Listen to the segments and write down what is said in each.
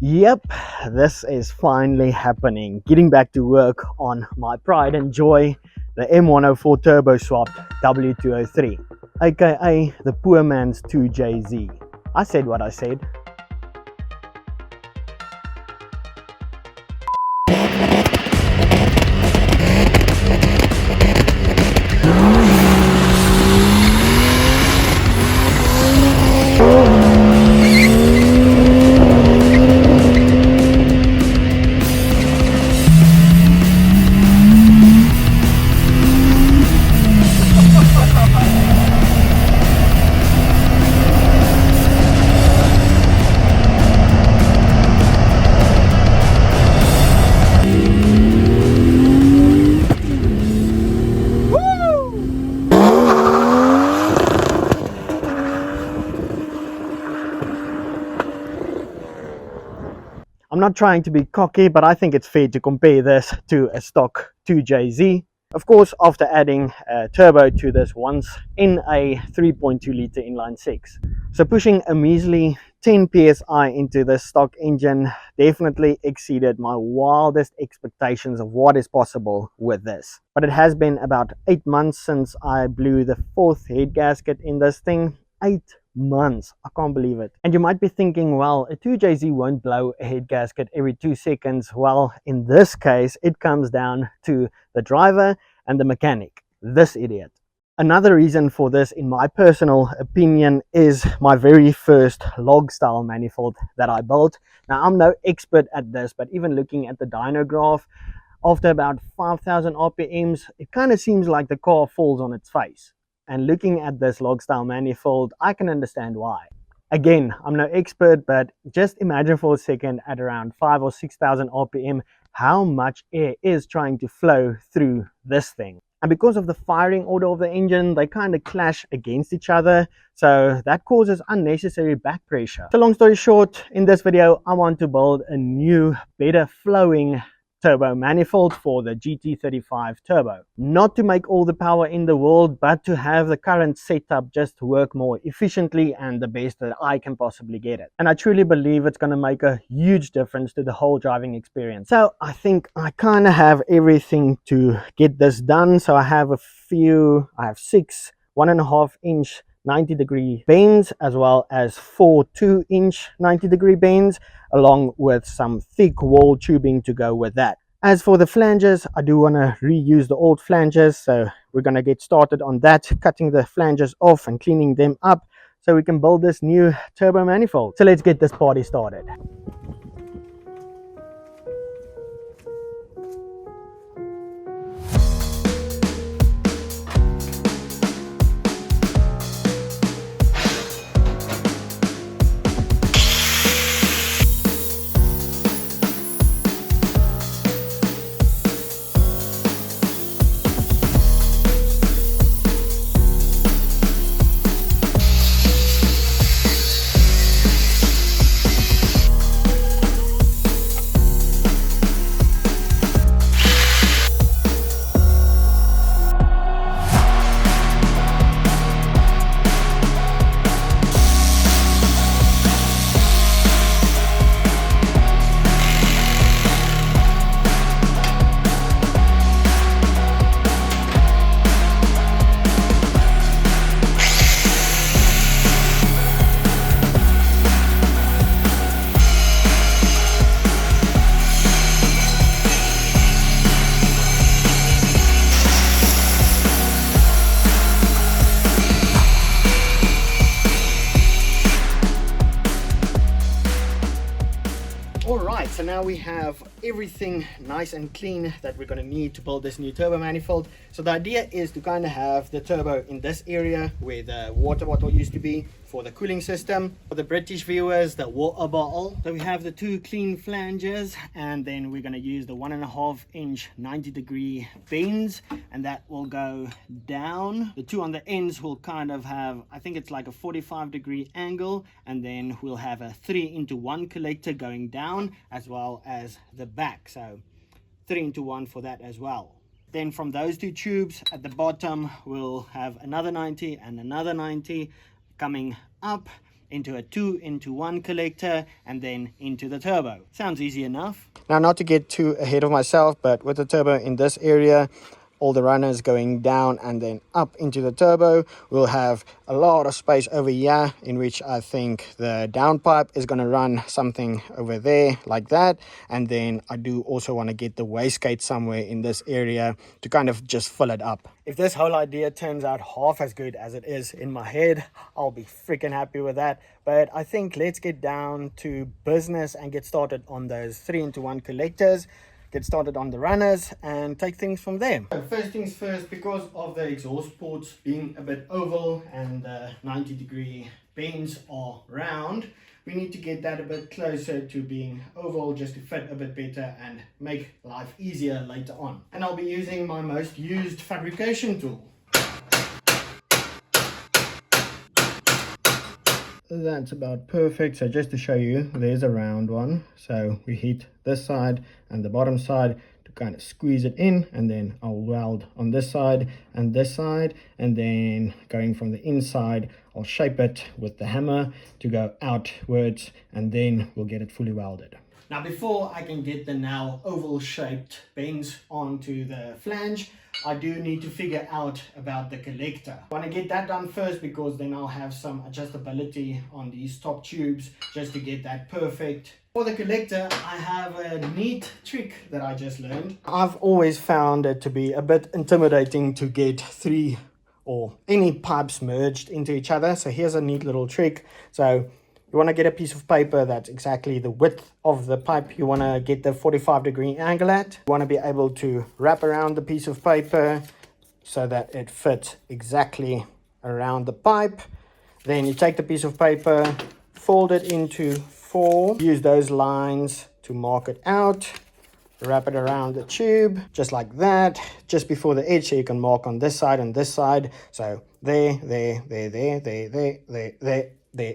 Yep, this is finally happening. Getting back to work on my pride and joy, the M104 turbo swapped W203, aka the poor man's 2JZ. I said what I said. I'm not trying to be cocky, but I think it's fair to compare this to a stock 2JZ. Of course, after adding a turbo to this once in a 3.2 litre inline six. So pushing a measly 10 psi into this stock engine definitely exceeded my wildest expectations of what is possible with this. But it has been about 8 months since I blew the 4th head gasket in this thing. 8 months. I can't believe it. And you might be thinking, well, a 2JZ won't blow a head gasket every 2 seconds. Well, in this case, it comes down to the driver and the mechanic, this idiot. Another reason for this, in my personal opinion, is my very first log style manifold that I built. Now, I'm no expert at this, but even looking at the dyno graph, after about 5,000 RPMs, it kind of seems like the car falls on its face. And looking at this log style manifold, I can understand why. Again, I'm no expert, but just imagine for a second at around 5,000 or 6,000 RPM, how much air is trying to flow through this thing. And because of the firing order of the engine, they kind of clash against each other. So that causes unnecessary back pressure. So long story short, in this video, I want to build a new, better flowing turbo manifold for the GT35 turbo. Not to make all the power in the world, but to have the current setup just work more efficiently and the best that I can possibly get it. And I truly believe it's going to make a huge difference to the whole driving experience. So I think I kind of have everything to get this done. So I have 6 1.5 inch 90-degree bends, as well as 4 2-inch 90-degree bends, along with some thick wall tubing to go with that. As for the flanges, I do want to reuse the old flanges, so we're going to get started on that, cutting the flanges off and cleaning them up so we can build this new turbo manifold. So let's get this party started. So now we have everything nice and clean that we're going to need to build this new turbo manifold. So the idea is to kind of have the turbo in this area where the water bottle used to be for the cooling system. For the British viewers, the water bottle. So we have the 2 clean flanges, and then we're going to use the 1.5 inch 90-degree bends, and that will go down. The 2 on the ends will kind of have, I think it's like a 45-degree angle, and then we'll have a 3-into-1 collector going down, as well as the back. So 3-into-1 for that as well. Then from those 2 tubes at the bottom, we'll have another 90 and another 90 coming up, into a 2-into-1 collector, and then into the turbo. Sounds easy enough. Now, not to get too ahead of myself, but with the turbo in this area, all the runners going down and then up into the turbo, we'll have a lot of space over here, in which I think the downpipe is going to run something over there like that. And then I do also want to get the wastegate somewhere in this area to kind of just fill it up. If this whole idea turns out half as good as it is in my head, I'll be freaking happy with that. But I think let's get down to business and get started on those 3-into-1 collectors, get started on the runners, and take things from there. So first things first, because of the exhaust ports being a bit oval and the 90-degree bends are round, we need to get that a bit closer to being oval just to fit a bit better and make life easier later on. And I'll be using my most used fabrication tool. That's about perfect. So just to show you, there's a round one, so we hit this side and the bottom side to kind of squeeze it in, and then I'll weld on this side, and then going from the inside I'll shape it with the hammer to go outwards, and then we'll get it fully welded. Now, before I can get the now oval shaped bends onto the flange, I do need to figure out about the collector. I want to get that done first, because then I'll have some adjustability on these top tubes just to get that perfect. For the collector, I have a neat trick that I just learned. I've always found it to be a bit intimidating to get 3 or any pipes merged into each other. So here's a neat little trick. So you want to get a piece of paper that's exactly the width of the pipe you want to get the 45-degree angle at. You want to be able to wrap around the piece of paper so that it fits exactly around the pipe. Then you take the piece of paper, fold it into 4, use those lines to mark it out, wrap it around the tube just like that, just before the edge, so you can mark on this side and this side. So there,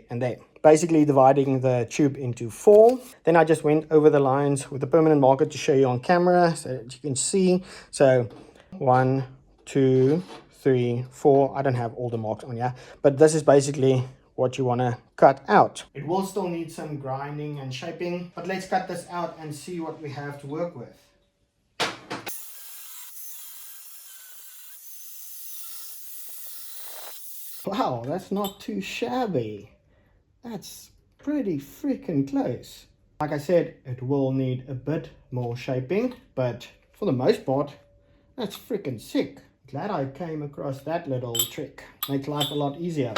and there. Basically dividing the tube into 4. Then I just went over the lines with the permanent marker to show you on camera so that you can see. So 1, 2, 3, 4. I don't have all the marks on here, but this is basically what you want to cut out. It will still need some grinding and shaping, but let's cut this out and see what we have to work with. Wow, that's not too shabby. That's pretty freaking close. Like I said, it will need a bit more shaping, but for the most part, that's freaking sick. Glad I came across that little trick. Makes life a lot easier.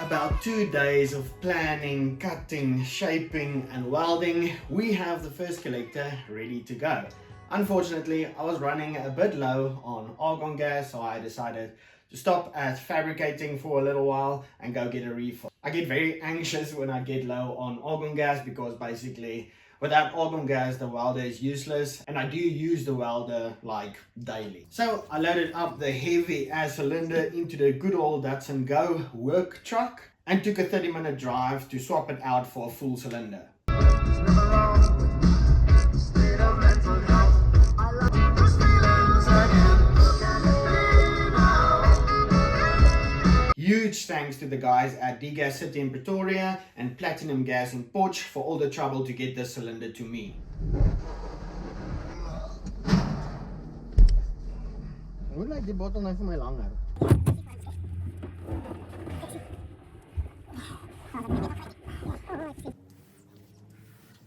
about 2 days of planning, cutting, shaping and welding, we have the first collector ready to go. Unfortunately, I was running a bit low on argon gas, so I decided to stop at fabricating for a little while and go get a refill. I get very anxious when I get low on argon gas because basically without argon gas the welder is useless, and I do use the welder like daily. So I loaded up the heavy ass cylinder into the good old Datsun Go work truck and took a 30-minute drive to swap it out for a full cylinder. Huge thanks to the guys at D-Gas City in Pretoria and Platinum Gas in Potch for all the trouble to get this cylinder to me.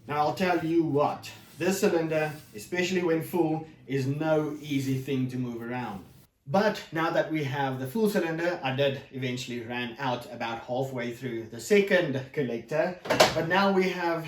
Now I'll tell you what, this cylinder, especially when full, is no easy thing to move around. But now that we have the full cylinder, I did eventually ran out about halfway through the second collector, but now we have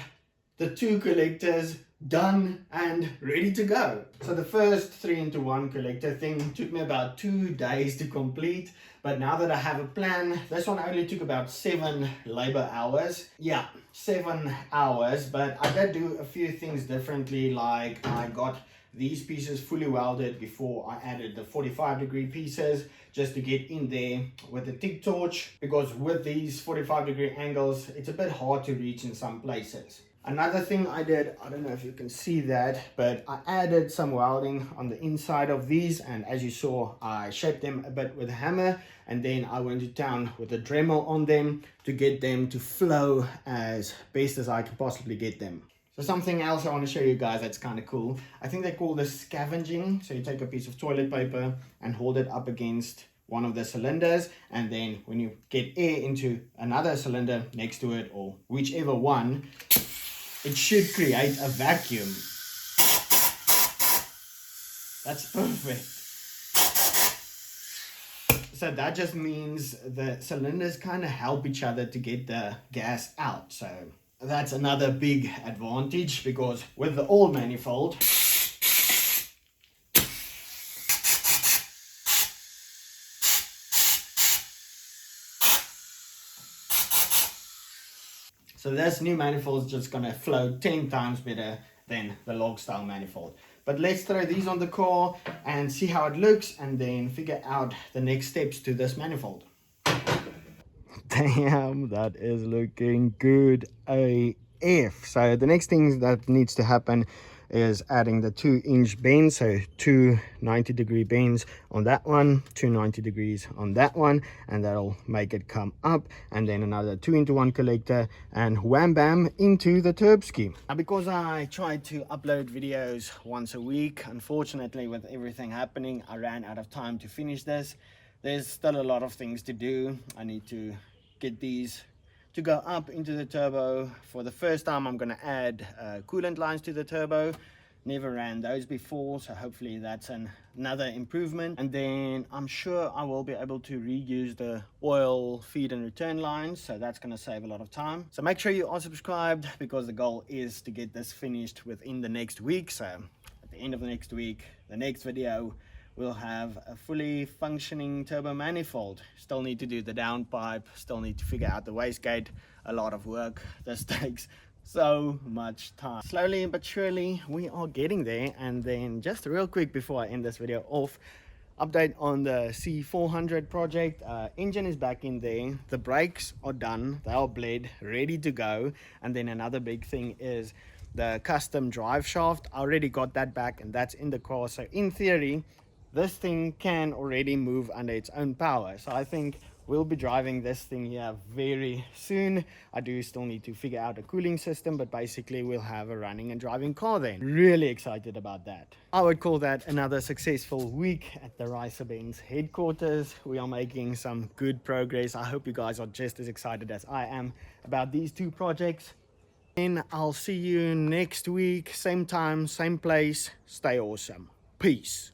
the 2 collectors done and ready to go. So the first 3-into-1 collector thing took me about 2 days to complete, but now that I have a plan, this one only took about 7 labor hours. Yeah, 7 hours, but I did do a few things differently, like I got these pieces fully welded before I added the 45-degree pieces, just to get in there with the TIG torch, because with these 45-degree angles it's a bit hard to reach in some places. Another thing I did, I don't know if you can see that, but I added some welding on the inside of these, and as you saw I shaped them a bit with a hammer, and then I went to town with a Dremel on them to get them to flow as best as I can possibly get them. So something else I want to show you guys that's kind of cool. I think they call this scavenging. So you take a piece of toilet paper and hold it up against one of the cylinders, and then when you get air into another cylinder next to it, or whichever one, it should create a vacuum. That's perfect. So that just means the cylinders kind of help each other to get the gas out. So that's another big advantage, because with the old manifold, so this new manifold is just gonna flow 10 times better than the log style manifold. But let's throw these on the car and see how it looks, and then figure out the next steps to this manifold. Damn, that is looking good AF. So the next thing that needs to happen is adding the 2-inch bends, so 2 90-degree bends on that one, 2 90 degrees on that one, and that'll make it come up, and then another 2-into-1 collector, and wham bam into the turb scheme. Now, because I tried to upload videos once a week, unfortunately with everything happening I ran out of time to finish this. There's still a lot of things to do. I need to get these to go up into the turbo. For the first time I'm going to add coolant lines to the turbo. Never ran those before, so hopefully that's another improvement. And then I'm sure I will be able to reuse the oil feed and return lines, so that's going to save a lot of time. So make sure you are subscribed, because the goal is to get this finished within the next week. So at the end of the next week, the next video, we'll have a fully functioning turbo manifold. Still need to do the downpipe, still need to figure out the wastegate. A lot of work. This takes so much time. Slowly but surely we are getting there. And then just real quick before I end this video off, update on the C400 project. Engine is back in there, the brakes are done, they are bled, ready to go. And then another big thing is the custom drive shaft. I already got that back and that's in the car, so in theory this thing can already move under its own power. So I think we'll be driving this thing here very soon. I do still need to figure out a cooling system, but basically we'll have a running and driving car then. Really excited about that. I would call that another successful week at the Benz headquarters. We are making some good progress. I hope you guys are just as excited as I am about these 2 projects. And I'll see you next week, same time, same place. Stay awesome. Peace.